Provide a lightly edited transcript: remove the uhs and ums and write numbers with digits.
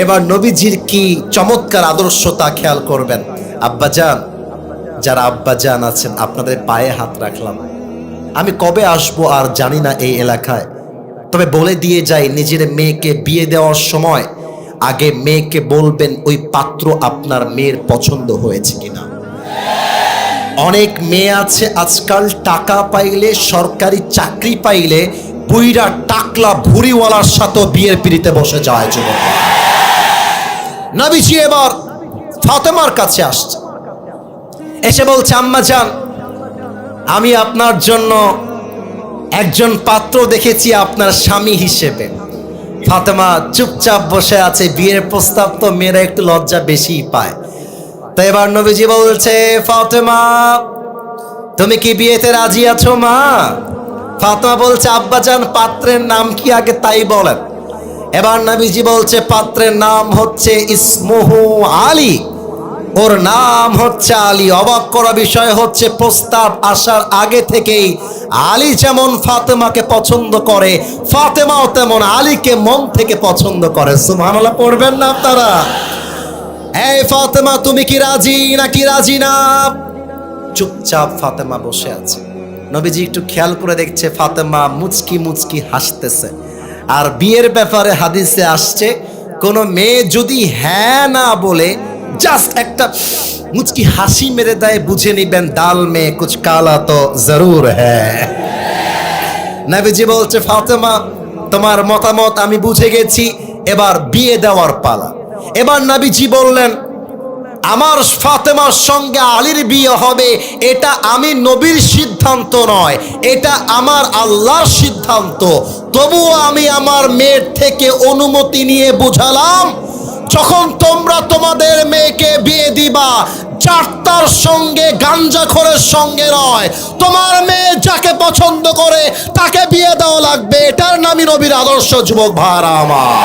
এবার নবীজির কি চমৎকার আদর্শ তা খেয়াল করবেন। আব্বাজান, যারা আব্বাজান আছেন আপনাদের পায়ে হাত রাখলাম। আমি কবে আসবো আর জানি না এই এলাকায়, তবে বলে দিয়ে যাই, নিজের মেয়েকে বিয়ে দেওয়ার সময় আগে মেয়েকে বলবেন ওই পাত্র আপনার মেয়ের পছন্দ হয়েছে কিনা। অনেক মেয়ে আছে আজকাল টাকা পাইলে, সরকারি চাকরি পাইলে বুইরা টাকলা ভুড়িওয়ালার সাথে বিয়ের পিড়িতে বসে যায় যুবক। নবীজি এবার ফাতেমার কাছে আসছে, এসে বলছে আম্মা জান, আমি আপনার জন্য একজন পাত্র দেখেছি আপনার স্বামী হিসেবে। ফাতেমা চুপচাপ বসে আছে, বিয়ের প্রস্তাব তো মেয়েরা একটু লজ্জা বেশি পায়। তো এবার নবীজি বলছে, ফাতেমা তুমি কি বিয়েতে রাজি আছো মা? ফাতেমা বলছে, আব্বাজান পাত্রের নাম কি আগে তাই বলেন। এবার নবীজি বলছে, পাত্রের নাম হচ্ছে ইসমুহু আলী, ওর নাম হচ্ছে আলী। অবাক করা বিষয় হচ্ছে প্রস্তাব আসার আগে থেকেই আলী যেমন ফাতেমাকে পছন্দ করে, ফাতেমাও তেমন আলীকে মন থেকে পছন্দ করে। সুবহানাল্লাহ পড়বেন না আপনারা? এই ফাতেমা তুমি কি রাজি নাকি রাজি না? চুপচাপ ফাতেমা বসে আছে। নবীজি একটু খেয়াল করে দেখছে ফাতেমা মুচকি মুচকি হাসতেছে। আর বিয়ের ব্যাপারে হাদিসে আসছে, কোন মেয়ে যদি হ্যাঁ না বলে জাস্ট একটা মুচকি হাসি মেরে দেয়, বুঝে নিবেন দাল মে কুছ কালা তো জরুর হ্যাঁ। নবীজি বলছে, ফাতেমা তোমার মতামত আমি বুঝে গেছি, এবার বিয়ে দেওয়ার পালা। এবার নবীজি বললেন, আমার ফাতেমার সঙ্গে আলীর বিয়ে হবে, এটা আমি নবীর সিদ্ধান্ত নয়, এটা আমার আল্লাহর সিদ্ধান্ত। তবুও আমি আমার মেয়ের থেকে অনুমতি নিয়ে বুঝালাম, যখন তোমরা তোমাদের মেয়েকে বিয়ে দিবা, চারটার সঙ্গে গাঞ্জাখোরের সঙ্গে নয়, তোমার মেয়ে যাকে পছন্দ করে তাকে বিয়ে দেওয়া লাগবে। এটার নামই নবীর আদর্শ। যুবক ভাইরা আমার,